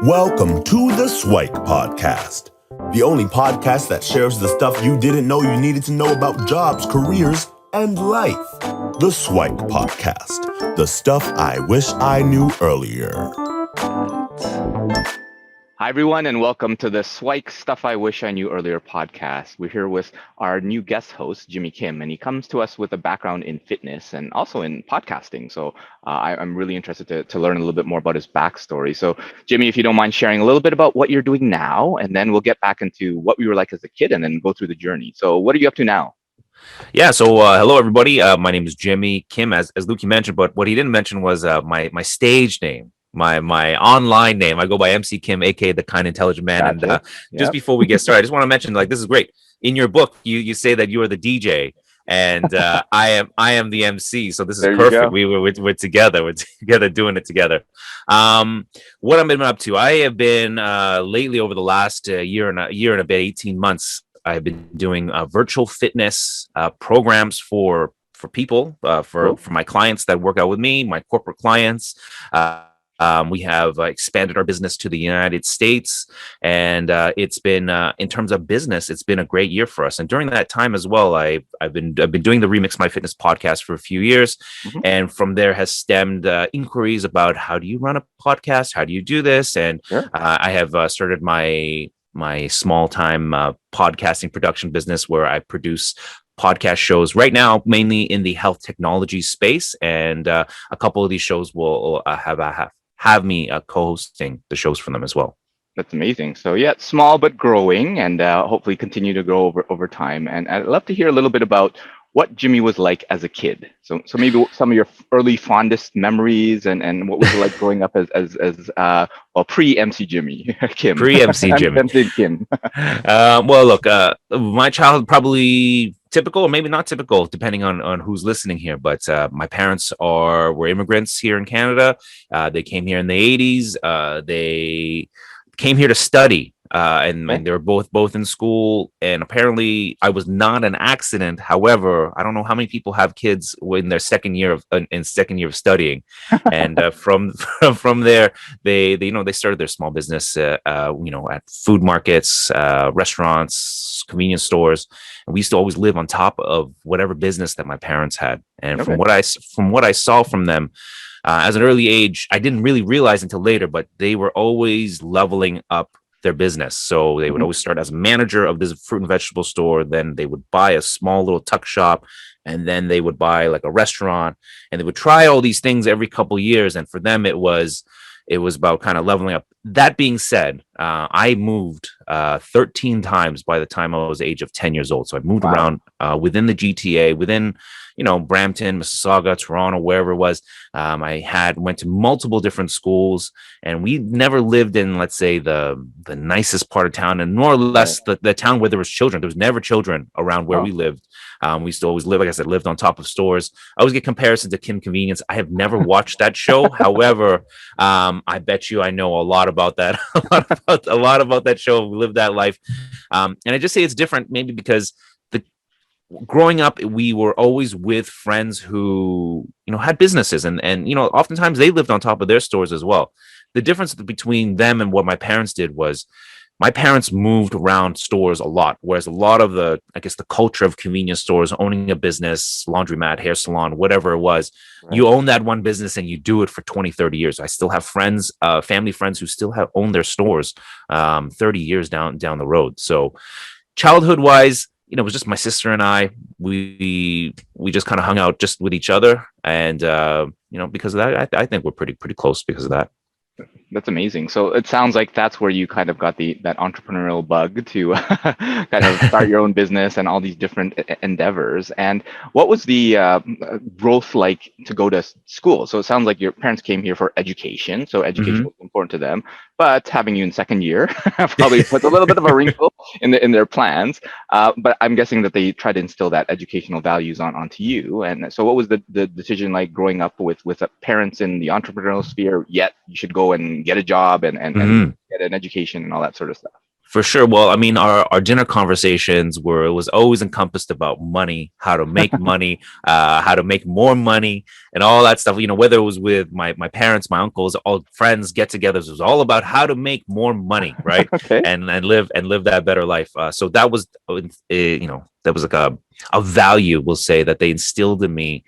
Welcome to the SIWIKE podcast, the only podcast that shares the stuff you didn't know you needed to know about jobs, careers, and life. The SIWIKE podcast, the stuff I wish I knew earlier. Hi, everyone, and welcome to the SIWIKE Stuff I Wish I Knew Earlier podcast. We're here with our new guest host, Jimmy Kim, and he comes to us with a background in fitness and also in podcasting. So I'm really interested to learn a little bit more about his backstory. So, Jimmy, if you don't mind sharing a little bit about what you're doing now, and then we'll get back into what we were like as a kid and then go through the journey. So what are you up to now? Yeah, so hello, everybody. My name is Jimmy Kim, as Luki mentioned, but what he didn't mention was my stage name. My online name. I go by MC Kim, aka the Kind Intelligent Man. Gotcha. And just before we get started, I just want to mention, this is great. In your book, you say that you are the DJ, and I am the MC. So this is perfect. We're together. We're together doing it together. What I've been up to, I have been lately over the last year and a bit, 18 months. I've been doing virtual fitness programs for people, for my clients that work out with me, my corporate clients. We have expanded our business to the United States, and it's been in terms of business, it's been a great year for us. And during that time as well, I've been doing the Remix My Fitness podcast for a few years, and from there has stemmed inquiries about how do you run a podcast, how do you do this, and I have started my small time podcasting production business where I produce podcast shows right now, mainly in the health technology space, and a couple of these shows will have me co-hosting the shows for them as well. That's amazing. So yeah, small but growing, and hopefully continue to grow over time. And I'd love to hear a little bit about what Jimmy was like as a kid. So maybe some of your early fondest memories, and what was it like growing up as pre-MC Jimmy Kim. Pre-MC Jimmy. MC Kim. Well, look, my childhood probably typical or maybe not typical, depending on who's listening here. But my parents were immigrants here in Canada. They came here in the 80s. They came here to study. And they were both in school, and apparently I was not an accident. However, I don't know how many people have kids in their second year of studying, and from there they started their small business, at food markets, restaurants, convenience stores, and we used to always live on top of whatever business that my parents had. And from what I saw from them. As an early age, I didn't really realize until later, but they were always leveling up their business. So they would always start as a manager of this fruit and vegetable store. Then they would buy a small little tuck shop, and then they would buy like a restaurant, and they would try all these things every couple of years. And for them, it was about kind of leveling up. That being said, I moved 13 times by the time I was the age of 10 years old. So I moved around within the GTA, within Brampton, Mississauga, Toronto, wherever it was. I went to multiple different schools, and we never lived in, let's say, the nicest part of town, and more or less the town where there was children. There was never children around where we lived. We used to always live, like I said, lived on top of stores. I always get comparisons to Kim Convenience. I have never watched that show. However, I bet you I know a lot about that, a lot about that show. We lived that life. And I just say it's different, maybe because growing up, we were always with friends who, had businesses, and oftentimes they lived on top of their stores as well. The difference between them and what my parents did was my parents moved around stores a lot, whereas a lot of the culture of convenience stores, owning a business, laundromat, hair salon, whatever it was, you own that one business and you do it for 20, 30 years. I still have friends, family friends who still owned their stores 30 years down the road. So childhood wise, it was just my sister and I. We just kind of hung out just with each other, and because of that, I think we're pretty close because of that. That's amazing. So it sounds like that's where you kind of got that entrepreneurial bug to kind of start your own business and all these different endeavors. And what was the growth like to go to school? So it sounds like your parents came here for education. So education was important to them, but having you in second year probably puts a little bit of a wrinkle in their plans. But I'm guessing that they tried to instill that educational values onto you. And so what was the decision like growing up with parents in the entrepreneurial sphere, yet you should go and get a job and get an education and all that sort of stuff? For sure. Well, I mean, our dinner conversations it was always encompassed about money, how to make money, how to make more money, and all that stuff. You know, whether it was with my parents, my uncles, all friends get-togethers, it was all about how to make more money, right? Okay. And live that better life. So that was, that was like a value, we'll say, that they instilled in me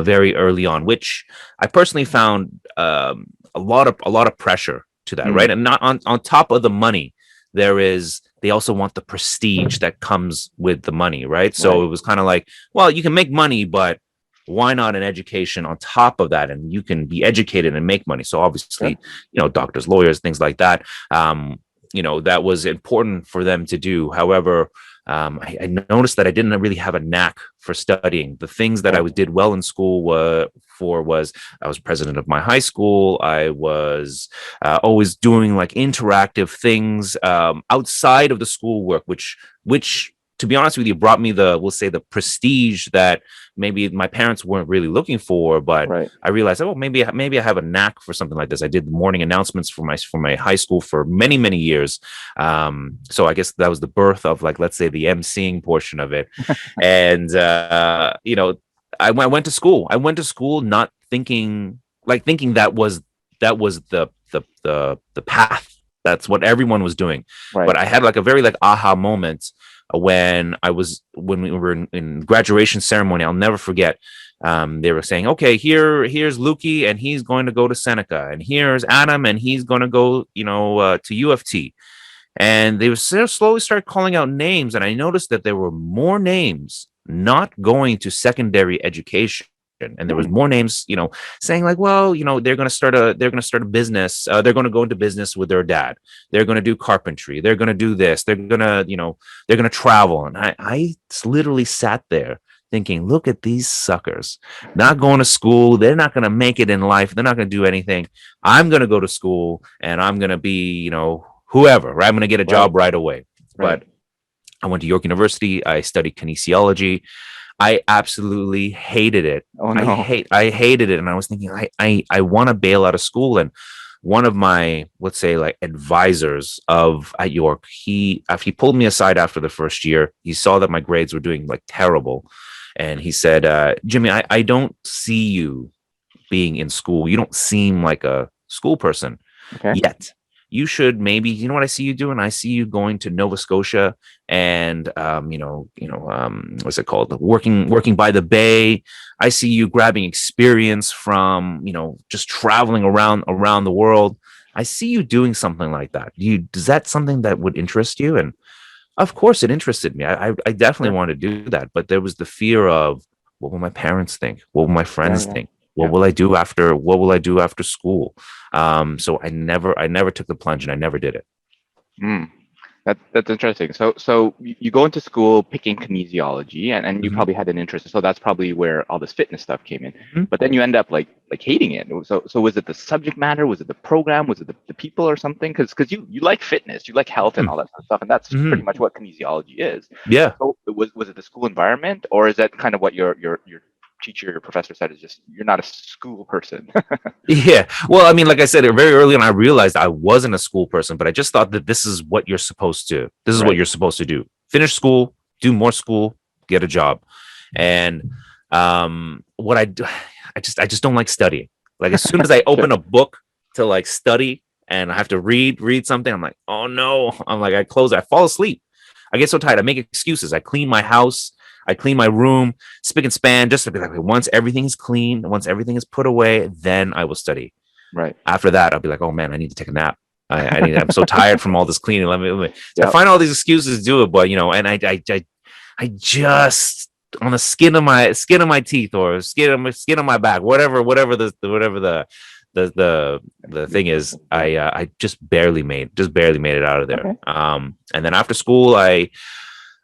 very early on, which I personally found a lot of pressure to that, right? And not on top of the money. They also want the prestige that comes with the money, right? So it was kind of like, well, you can make money, but why not an education on top of that? And you can be educated and make money. So obviously, doctors, lawyers, things like that, that was important for them to do. However, I noticed that I didn't really have a knack for studying. The things that I did well in school was I was president of my high school. I was always doing like interactive things outside of the schoolwork, which to be honest with you, brought me we'll say the prestige that maybe my parents weren't really looking for. But I realized, maybe I have a knack for something like this. I did the morning announcements for my high school for many, many years. So I guess that was the birth of, like, let's say, the emceeing portion of it. And I went to school. I went to school not thinking that was the path. That's what everyone was doing. But I had like a very aha moment when we were in graduation ceremony. I'll never forget. They were saying, okay, here's Luki, and he's going to go to Seneca, and here's Adam, and he's going to go, to U of T. And they would slowly start calling out names, and I noticed that there were more names not going to secondary education. And there was more names, saying like, well, they're going to start a business. They're going to go into business with their dad. They're going to do carpentry. They're going to do this. They're going to travel. And I literally sat there thinking, look at these suckers, not going to school. They're not going to make it in life. They're not going to do anything. I'm going to go to school, and I'm going to be, whoever, right? I'm going to get a job right away. But I went to York University. I studied kinesiology. I absolutely hated it. Oh, no. I hated it. And I was thinking, I want to bail out of school. And one of my, let's say, like, advisors at York, he pulled me aside after the first year. He saw that my grades were doing like terrible. And he said, Jimmy, I don't see you being in school. You don't seem like a school person yet. You should maybe, what I see you doing? I see you going to Nova Scotia and, what's it called? Working by the bay. I see you grabbing experience from, just traveling around the world. I see you doing something like that. Is that something that would interest you? And of course it interested me. I definitely wanted to do that, but there was the fear of, what will my parents think? What will my friends think? What will I do after school? So I never took the plunge, and I never did it. That's interesting. So you go into school picking kinesiology, and you probably had an interest. So that's probably where all this fitness stuff came in. But then you end up like hating it. So was it the subject matter? Was it the program? Was it the people or something? Because you like fitness, you like health and all that stuff, and that's pretty much what kinesiology is. Yeah. So was it the school environment, or is that kind of what your teacher, your professor said, is just, you're not a school person? Yeah. Well, I mean, like I said, very early on, I realized I wasn't a school person, but I just thought that this is what you're supposed to do. Finish school, do more school, get a job. And what I do, I just don't like studying. Like, as soon as I open a book to like study and I have to read something, I'm like, oh no. I fall asleep. I get so tired. I make excuses. I clean my house. I clean my room, spick and span, just to be like, once everything is clean, once everything is put away, then I will study. Right. After that, I'll be like, oh man, I need to take a nap. I'm so tired from all this cleaning. So I find all these excuses to do it, but and I just, on the skin of my teeth, or skin of my back, whatever the thing is, I just barely made it out of there. And then after school,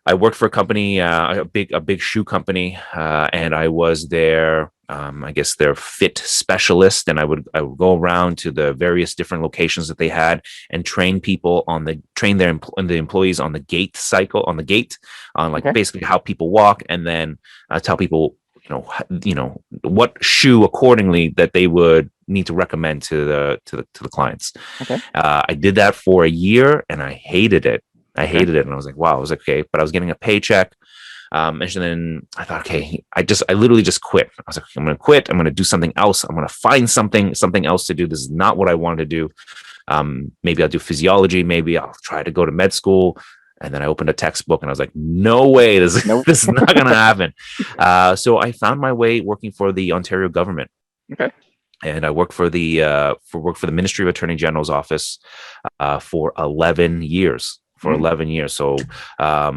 I worked for a company, a big shoe company, and I was their, I guess, their fit specialist. And I would go around to the various different locations that they had and train the employees on the gait cycle, on basically how people walk, and then tell people, what shoe accordingly that they would need to recommend to the clients. I did that for a year, and I hated it. I hated it. And I was like, wow, I was like, okay, but I was getting a paycheck. And then I thought, okay, I literally just quit. I was like, I'm going to quit. I'm going to do something else. I'm going to find something else to do. This is not what I wanted to do. Maybe I'll do physiology. Maybe I'll try to go to med school. And then I opened a textbook and I was like, no way, this is not going to happen. So I found my way working for the Ontario government. Okay. And I worked for the Ministry of Attorney General's office for 11 years. For 11 years. So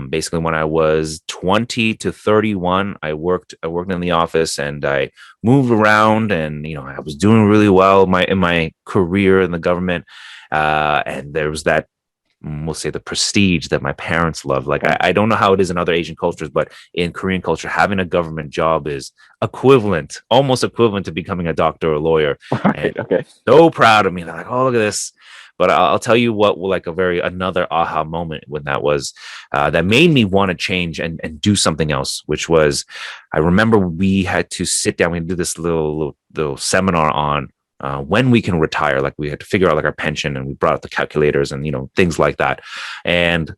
basically when I was 20 to 31, I worked in the office and I moved around, and I was doing really well in my career in the government. And there was that, we'll say, the prestige that my parents loved. Like, I don't know how it is in other Asian cultures, but in Korean culture, having a government job is almost equivalent to becoming a doctor or a lawyer. Right, okay. So proud of me. They're like, oh, look at this. But I'll tell you what, like another aha moment when that was, that made me want to change and do something else, which was, I remember we had to sit down, we had to do this little seminar on when we can retire. Like, we had to figure out like our pension, and we brought out the calculators and, things like that. And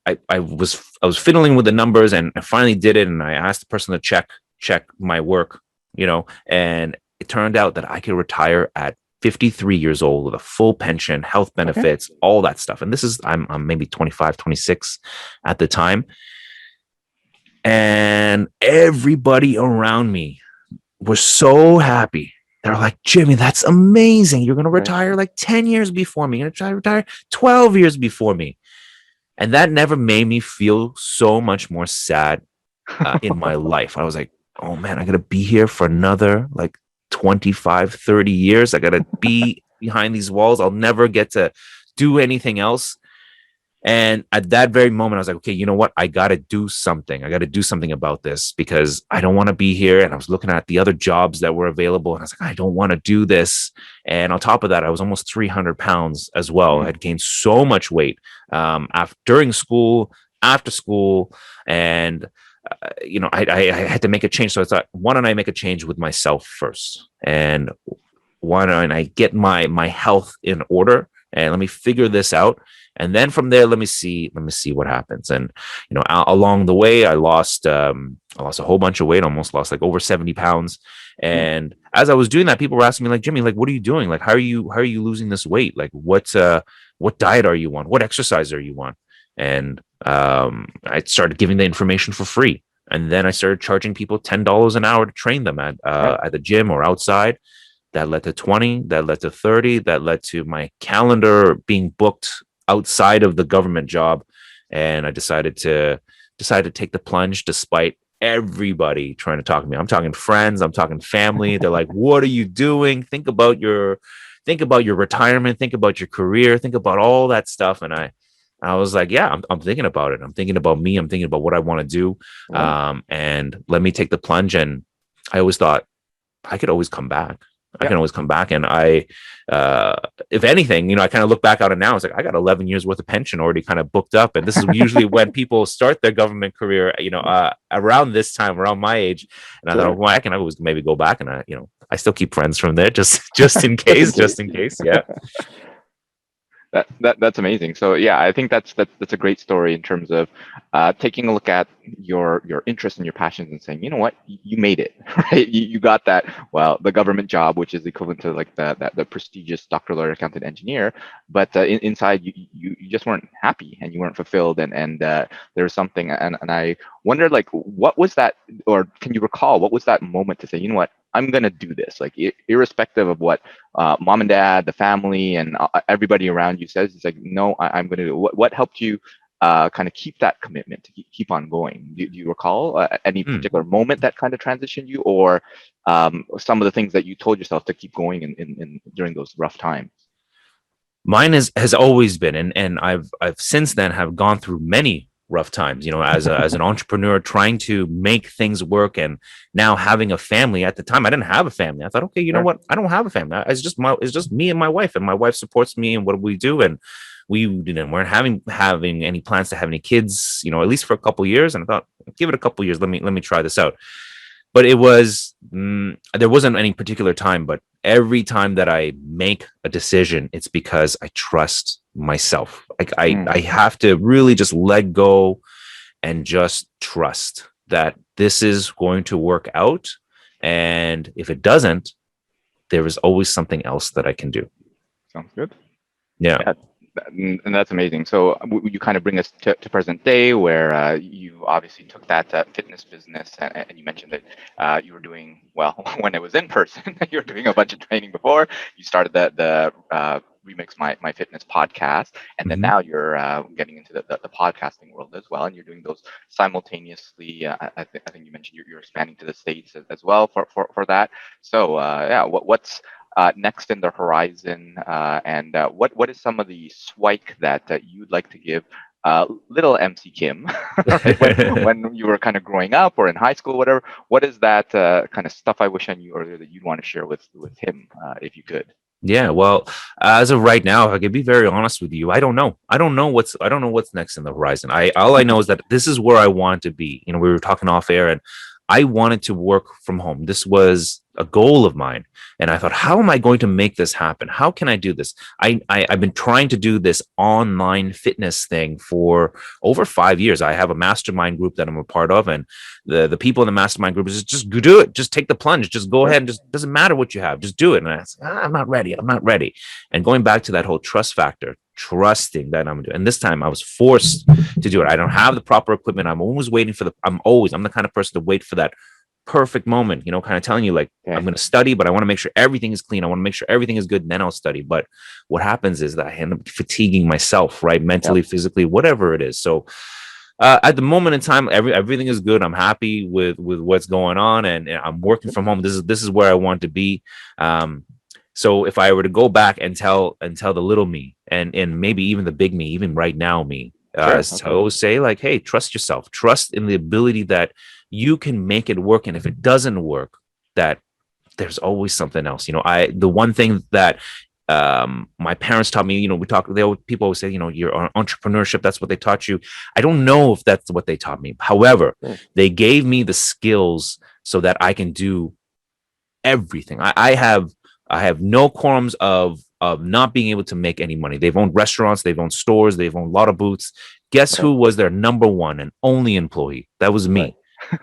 I was fiddling with the numbers, and I finally did it. And I asked the person to check my work, and it turned out that I could retire at 53 years old with a full pension, health benefits, all that stuff. And this is, I'm maybe 25, 26 at the time. And everybody around me was so happy. They're like, Jimmy, that's amazing. You're going to retire like 10 years before me. You're going to try to retire 12 years before me. And that never made me feel so much more sad in my life. I was like, oh man, I got to be here for another like 25, 30 years. I got to be behind these walls. I'll never get to do anything else. And at that very moment, I was like, okay, you know what? I got to do something. I got to do something about this, because I don't want to be here. And I was looking at the other jobs that were available, and I was like, I don't want to do this. And on top of that, I was almost 300 pounds as well. I had gained so much weight during school, after school. And I had to make a change. So I thought, why don't I make a change with myself first? And why don't I get my health in order, and let me figure this out. And then from there, let me see what happens. And, along the way, I lost a whole bunch of weight, almost lost like over 70 pounds. And as I was doing that, people were asking me like, Jimmy, like, what are you doing? Like, how are you losing this weight? Like, what diet are you on? What exercise are you on? And I started giving the information for free. And then I started charging people $10 an hour to train them at the gym or outside. That led to 20, that led to 30, that led to my calendar being booked outside of the government job. And I decided to take the plunge, despite everybody trying to talk to me. I'm talking friends, I'm talking family. They're like, what are you doing? Think about your retirement, think about your career, think about all that stuff. And I was like, yeah, I'm thinking about it. I'm thinking about me. I'm thinking about what I want to do. And let me take the plunge. And I always thought I could always come back. I can always come back. And if anything, I kind of look back on it now. It's like, I got 11 years worth of pension already kind of booked up. And this is usually when people start their government career, around this time, around my age. And I thought, well, I can always maybe go back, and I still keep friends from there just in case, just in case. Yeah. That's amazing. So yeah, I think that's a great story in terms of taking a look at your interests and your passions and saying, you know what, you made it, right? You got that. Well, the government job, which is equivalent to like the prestigious doctor, lawyer, accountant, engineer, but inside you just weren't happy and you weren't fulfilled, and there was something. And I wondered, like, what was that, or can you recall what was that moment to say, you know what, I'm gonna do this, like irrespective of what mom and dad, the family, and everybody around you says. It's like, no, I'm gonna do it. What helped you kind of keep that commitment to keep on going? Do you recall any particular moment that kind of transitioned you, or some of the things that you told yourself to keep going in during those rough times? Mine has always been, and I've since then have gone through many rough times, as an entrepreneur, trying to make things work, and now having a family. At the time, I didn't have a family. I thought, okay, you know what? I don't have a family. It's just me and my wife, and my wife supports me. And what do we do? And we weren't having any plans to have any kids, at least for a couple of years. And I thought, give it a couple of years. Let me try this out. But it was, there wasn't any particular time, but every time that I make a decision, it's because I trust myself. Like I have to really just let go and just trust that this is going to work out. And if it doesn't, there is always something else that I can do. Sounds good. Yeah. And that's amazing. So you kind of bring us to present day, where you obviously took that fitness business, and you mentioned that you were doing well when it was in person. You were doing a bunch of training before. You started the Remix My Fitness podcast, and then now you're getting into the podcasting world as well, and you're doing those simultaneously. I think you mentioned you're expanding to the States as well for that. So what's next in the horizon, and what is some of the SWIKE that you'd like to give little MC Kim, right? when you were kind of growing up or in high school, whatever? What is that kind of stuff I wish I knew earlier that you'd want to share with him, if you could? Yeah, well, as of right now, if I could be very honest with you, I don't know. I don't know what's next in the horizon. All I know is that this is where I want to be. You know, we were talking off air, and I wanted to work from home. This was a goal of mine. And I thought, how am I going to make this happen? How can I do this? I've been trying to do this online fitness thing for over 5 years. I have a mastermind group that I'm a part of, and the people in the mastermind group is just do it. Just take the plunge. Just go ahead and just doesn't matter what you have. Just do it. And I said, I'm not ready. I'm not ready. And going back to that whole trust factor, trusting that I'm doing. And this time I was forced to do it. I don't have the proper equipment. I'm always waiting for I'm the kind of person to wait for that perfect moment, you know, kind of telling you like, I'm going to study, but I want to make sure everything is clean. I want to make sure everything is good, and then I'll study. But what happens is that I end up fatiguing myself, right? Mentally, physically, whatever it is. So at the moment in time, everything is good. I'm happy with what's going on, and I'm working from home. This is where I want to be. So if I were to go back and tell the little me, and maybe even the big me, even right now me, I always say like, hey, trust yourself, trust in the ability that you can make it work. And if it doesn't work, that there's always something else. You know, the one thing that my parents taught me, you know, people always say, you know, you're on entrepreneurship. That's what they taught you. I don't know if that's what they taught me. However, they gave me the skills so that I can do everything. I have no qualms of not being able to make any money. They've owned restaurants, they've owned stores, they've owned a lot of booths. Guess who was their number one and only employee? That was me.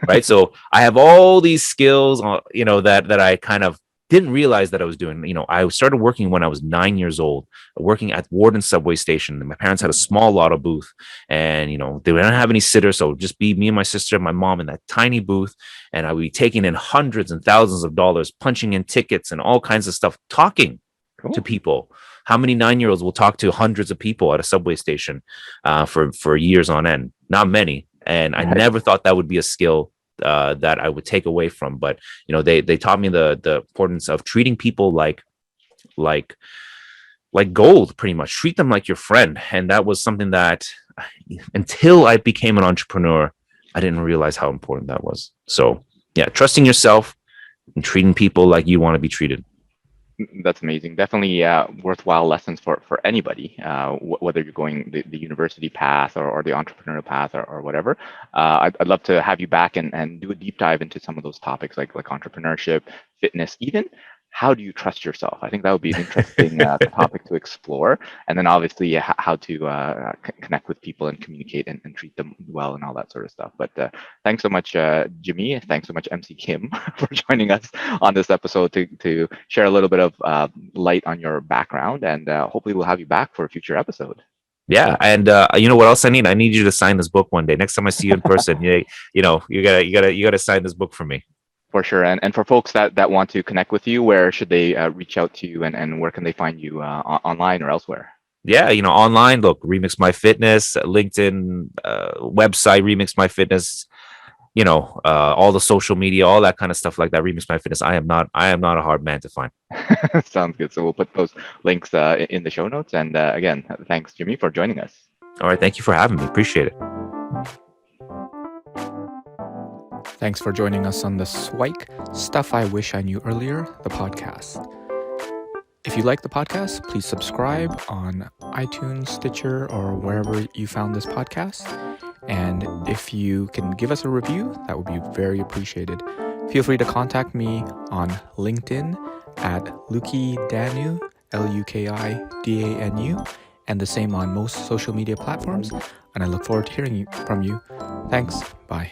Right. So I have all these skills, you know, that I kind of didn't realize that I was doing. You know, I started working when I was 9 years old, working at Warden subway station. My parents had a small auto booth, and, you know, they didn't have any sitters. So just be me and my sister and my mom in that tiny booth. And I would be taking in hundreds and thousands of dollars, punching in tickets and all kinds of stuff, talking to people. How many 9-year-olds will talk to hundreds of people at a subway station for years on end? Not many. And I never thought that would be a skill that I would take away from. But, you know, they taught me the importance of treating people like gold, pretty much. Treat them like your friend. And that was something that until I became an entrepreneur, I didn't realize how important that was. So yeah, trusting yourself and treating people like you want to be treated. That's amazing. Definitely worthwhile lessons for anybody, whether you're going the university path or the entrepreneurial path or whatever. I'd love to have you back and do a deep dive into some of those topics like entrepreneurship, fitness, even how do you trust yourself? I think that would be an interesting topic to explore. And then obviously how to connect with people and communicate and treat them well and all that sort of stuff. But thanks so much, Jimmy. Thanks so much, MC Kim, for joining us on this episode to share a little bit of light on your background. And hopefully we'll have you back for a future episode. Yeah, and you know what else I need? I need you to sign this book one day. Next time I see you in person, you gotta sign this book for me. For sure. And for folks that want to connect with you, where should they reach out to you, and where can they find you online or elsewhere? Yeah, you know, online, look, Remix My Fitness, LinkedIn, website, Remix My Fitness, you know, all the social media, all that kind of stuff like that. Remix My Fitness. I am not a hard man to find. Sounds good. So we'll put those links in the show notes. And again, thanks, Jimmy, for joining us. All right. Thank you for having me. Appreciate it. Thanks for joining us on the SWIKE, Stuff I Wish I Knew Earlier, the podcast. If you like the podcast, please subscribe on iTunes, Stitcher, or wherever you found this podcast. And if you can give us a review, that would be very appreciated. Feel free to contact me on LinkedIn at Luki Danu, LukiDanu, and the same on most social media platforms. And I look forward to hearing from you. Thanks. Bye.